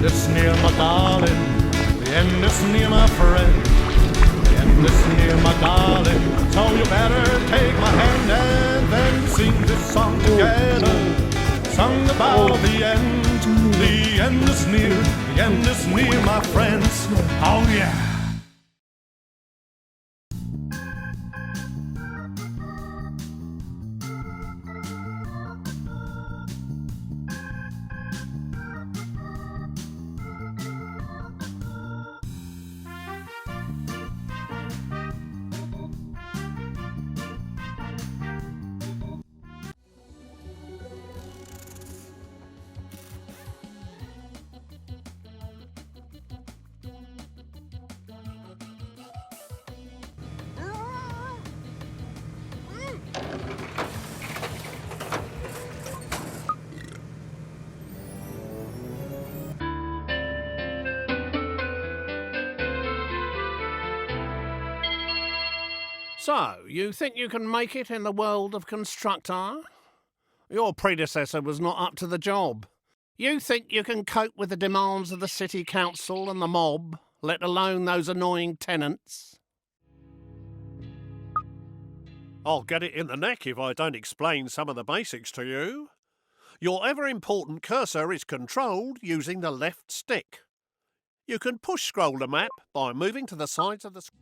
is near, my darling. The end is near, my friend. The end is near, my darling. So you better take my hand and then sing this song together. Song about the end. The end is near. The end is near, my friends. Oh yeah. So, you think you can make it in the world of Constructor? Your predecessor was not up to the job. You think you can cope with the demands of the city council and the mob, let alone those annoying tenants? I'll get it in the neck if I don't explain some of the basics to you. Your ever-important cursor is controlled using the left stick. You can push-scroll the map by moving to the sides of the screen.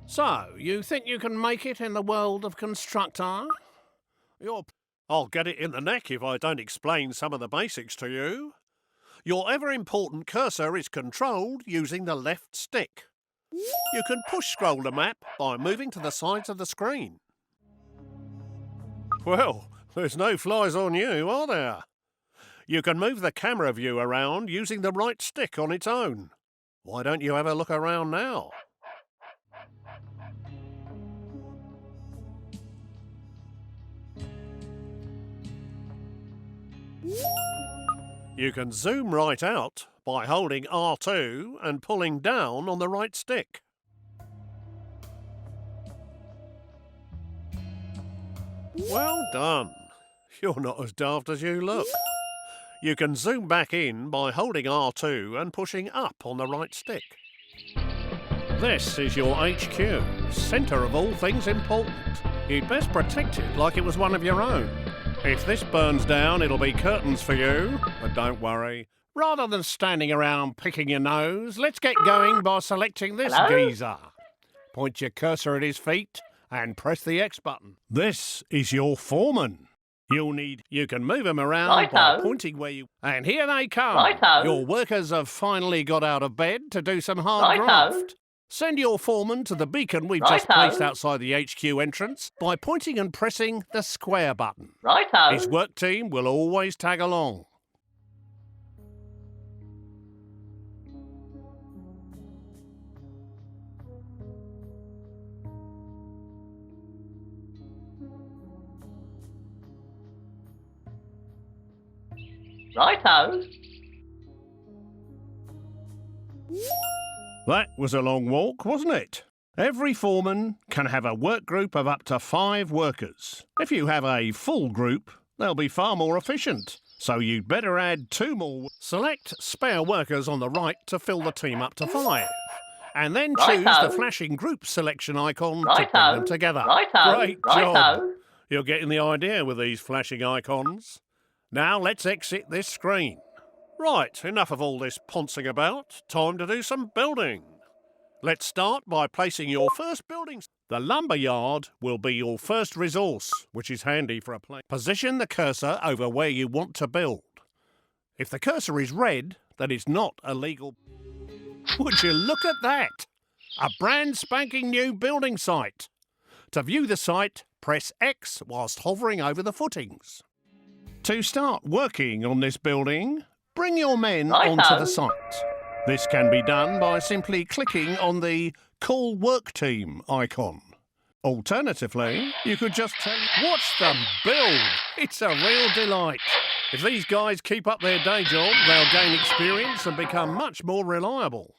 So, you think you can make it in the world of Constructor? I'll get it in the neck if I don't explain some of the basics to you. Your ever-important cursor is controlled using the left stick. You can push-scroll the map by moving to the sides of the screen. Well, there's no flies on you, are there? You can move the camera view around using the right stick on its own. Why don't you have a look around now? You can zoom right out by holding R2 and pulling down on the right stick. Well done. You're not as daft as you look. You can zoom back in by holding R2 and pushing up on the right stick. This is your HQ, centre of all things important. You'd best protect it like it was one of your own. If this burns down, it'll be curtains for you, but don't worry. Rather than standing around picking your nose, let's get going by selecting this geezer. Point your cursor at his feet and press the X button. This is your foreman. You can move him around by pointing where you... And here they come. Your workers have finally got out of bed to do some hard graft. Send your foreman to the beacon we've just placed outside the HQ entrance by pointing and pressing the square button. His work team will always tag along. That was a long walk, wasn't it? Every foreman can have a work group of up to 5 workers. If you have a full group, they'll be far more efficient. So you'd better add 2 more. Select spare workers on the right to fill the team up to 5. And then choose the flashing group selection icon to bring them together. Great job. You're getting the idea with these flashing icons. Now let's exit this screen. Right, enough of all this poncing about. Time to do some building. Let's start by placing your first building. The lumber yard will be your first resource, which is handy for a place. Position the cursor over where you want to build. If the cursor is red, then it's not illegal. Would you look at that? A brand spanking new building site. To view the site, press X whilst hovering over the footings. To start working on this building, bring your men onto the site. This can be done by simply clicking on the Call Work Team icon. Alternatively, you could just watch them build. It's a real delight. If these guys keep up their day job, they'll gain experience and become much more reliable.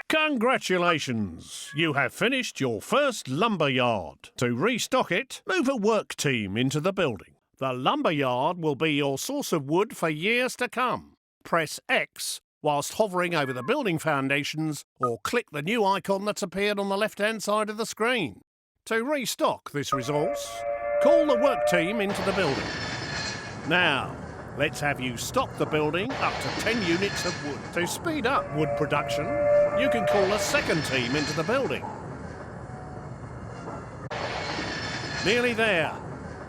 Congratulations! You have finished your first lumber yard. To restock it, move a work team into the building. The lumberyard will be your source of wood for years to come. Press X whilst hovering over the building foundations, or click the new icon that's appeared on the left-hand side of the screen. To restock this resource, call the work team into the building. Now, let's have you stock the building up to 10 units of wood. To speed up wood production, you can call a second team into the building. Nearly there.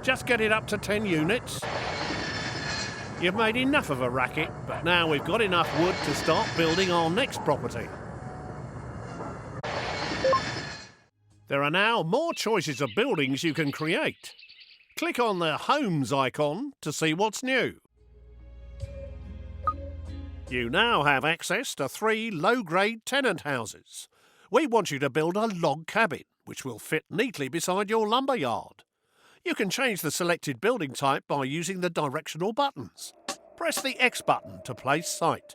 Just get it up to 10 units. You've made enough of a racket, but now we've got enough wood to start building our next property. There are now more choices of buildings you can create. Click on the Homes icon to see what's new. You now have access to 3 low-grade tenant houses. We want you to build a log cabin, which will fit neatly beside your lumberyard. You can change the selected building type by using the directional buttons. Press the X button to place site.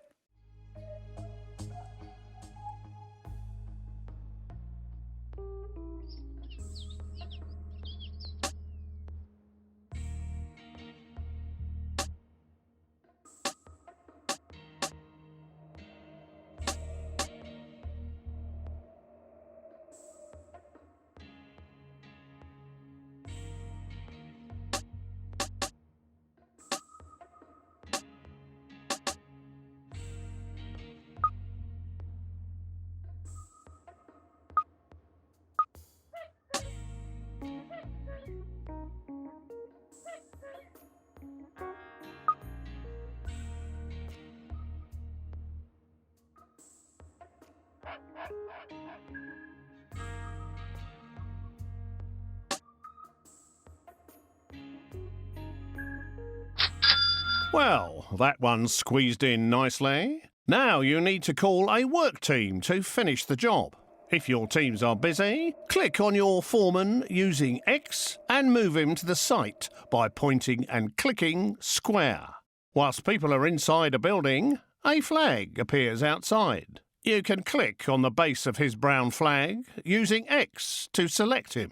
Well, that one's squeezed in nicely. Now you need to call a work team to finish the job. If your teams are busy, click on your foreman using X and move him to the site by pointing and clicking square. Whilst people are inside a building, a flag appears outside. You can click on the base of his brown flag using X to select him.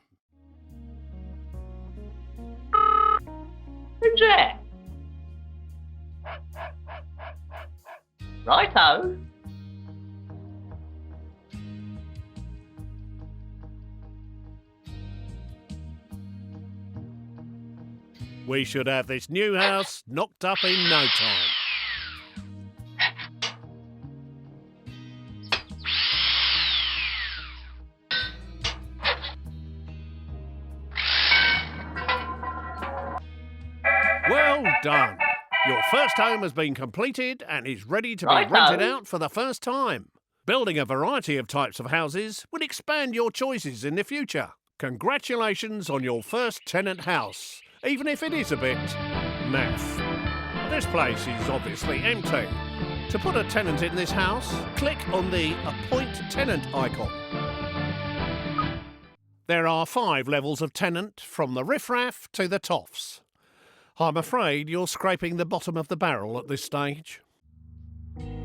Who's that? Righto. We should have this new house knocked up in no time. Well done. Your first home has been completed and is ready to be rented out for the first time. Building a variety of types of houses will expand your choices in the future. Congratulations on your first tenant house, even if it is a bit naff. This place is obviously empty. To put a tenant in this house, click on the Appoint Tenant icon. There are 5 levels of tenant, from the riffraff to the toffs. I'm afraid you're scraping the bottom of the barrel at this stage.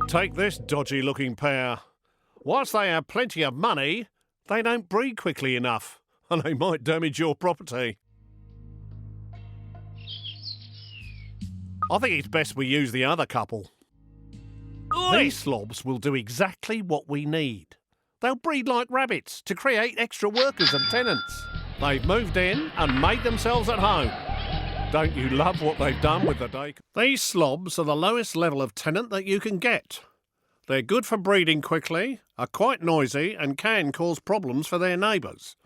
Take this dodgy-looking pair. Whilst they have plenty of money, they don't breed quickly enough, and they might damage your property. I think it's best we use the other couple. These slobs will do exactly what we need. They'll breed like rabbits to create extra workers and tenants. They've moved in and made themselves at home. Don't you love what they've done with the day? These slobs are the lowest level of tenant that you can get. They're good for breeding quickly, are quite noisy and can cause problems for their neighbours.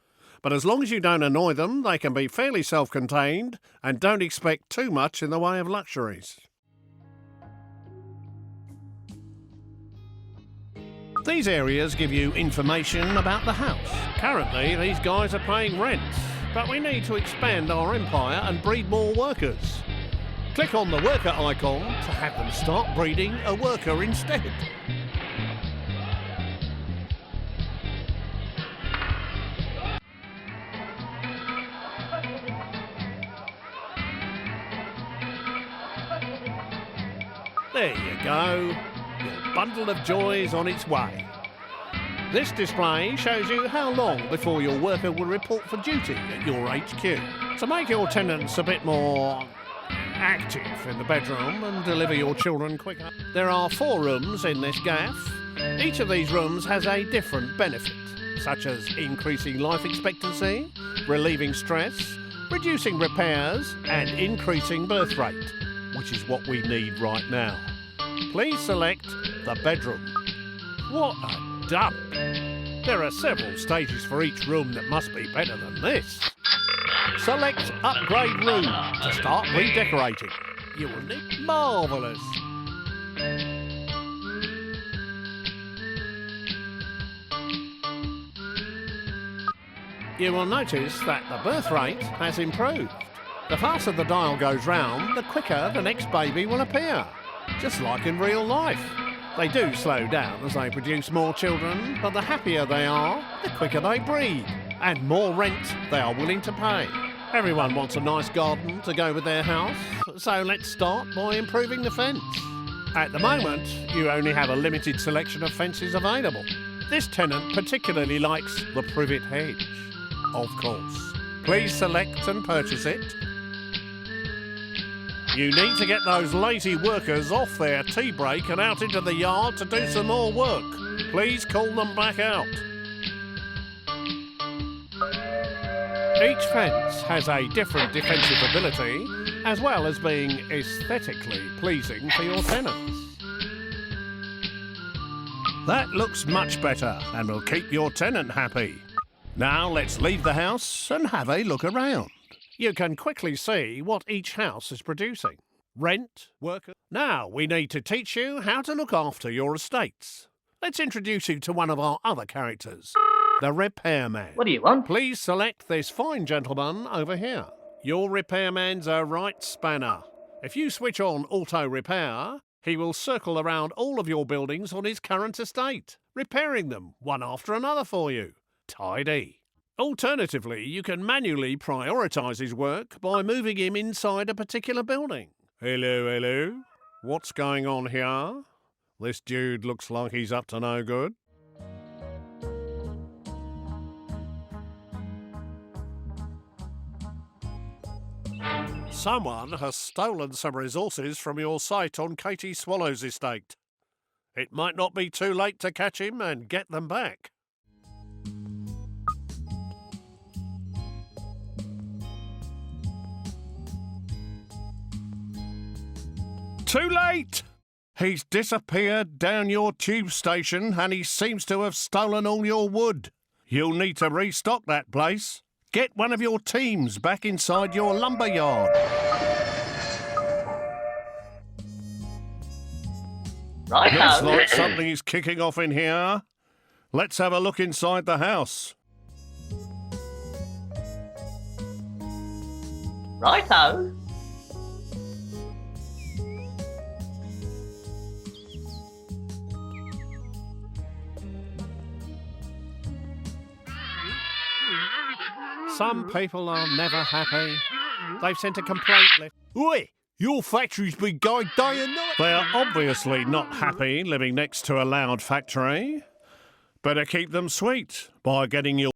But as long as you don't annoy them, they can be fairly self-contained and don't expect too much in the way of luxuries. These areas give you information about the house. Currently, these guys are paying rent, but we need to expand our empire and breed more workers. Click on the worker icon to have them start breeding a worker instead. There you go. Your bundle of joy is on its way. This display shows you how long before your worker will report for duty at your HQ. To make your tenants a bit more active in the bedroom and deliver your children quicker. There are 4 rooms in this gaff. Each of these rooms has a different benefit, such as increasing life expectancy, relieving stress, reducing repairs and increasing birth rate, which is what we need right now. Please select the bedroom. What a dump! There are several stages for each room that must be better than this. Select upgrade room to start redecorating. You will need marvellous. You will notice that the birth rate has improved. The faster the dial goes round, the quicker the next baby will appear. Just like in real life. They do slow down as they produce more children, but the happier they are, the quicker they breed, and more rent they are willing to pay. Everyone wants a nice garden to go with their house, so let's start by improving the fence. At the moment, you only have a limited selection of fences available. This tenant particularly likes the privet hedge. Of course. Please select and purchase it. You need to get those lazy workers off their tea break and out into the yard to do some more work. Please call them back out. Each fence has a different defensive ability, as well as being aesthetically pleasing for your tenants. That looks much better and will keep your tenant happy. Now let's leave the house and have a look around. You can quickly see what each house is producing. Rent, workers. Now we need to teach you how to look after your estates. Let's introduce you to one of our other characters, the repairman. What do you want? Please select this fine gentleman over here. Your repairman's a right spanner. If you switch on auto repair, he will circle around all of your buildings on his current estate, repairing them one after another for you. Tidy. Alternatively, you can manually prioritise his work by moving him inside a particular building. Hello. What's going on here? This dude looks like he's up to no good. Someone has stolen some resources from your site on Katie Swallow's estate. It might not be too late to catch him and get them back. Too late! He's disappeared down your tube station and he seems to have stolen all your wood. You'll need to restock that place. Get one of your teams back inside your lumber yard. Right, Looks like something is kicking off in here. Let's have a look inside the house. Righto. Some people are never happy. They've sent a complaint letter. Oi! Your factory's been going day and night. They're obviously not happy living next to a loud factory. Better keep them sweet by getting your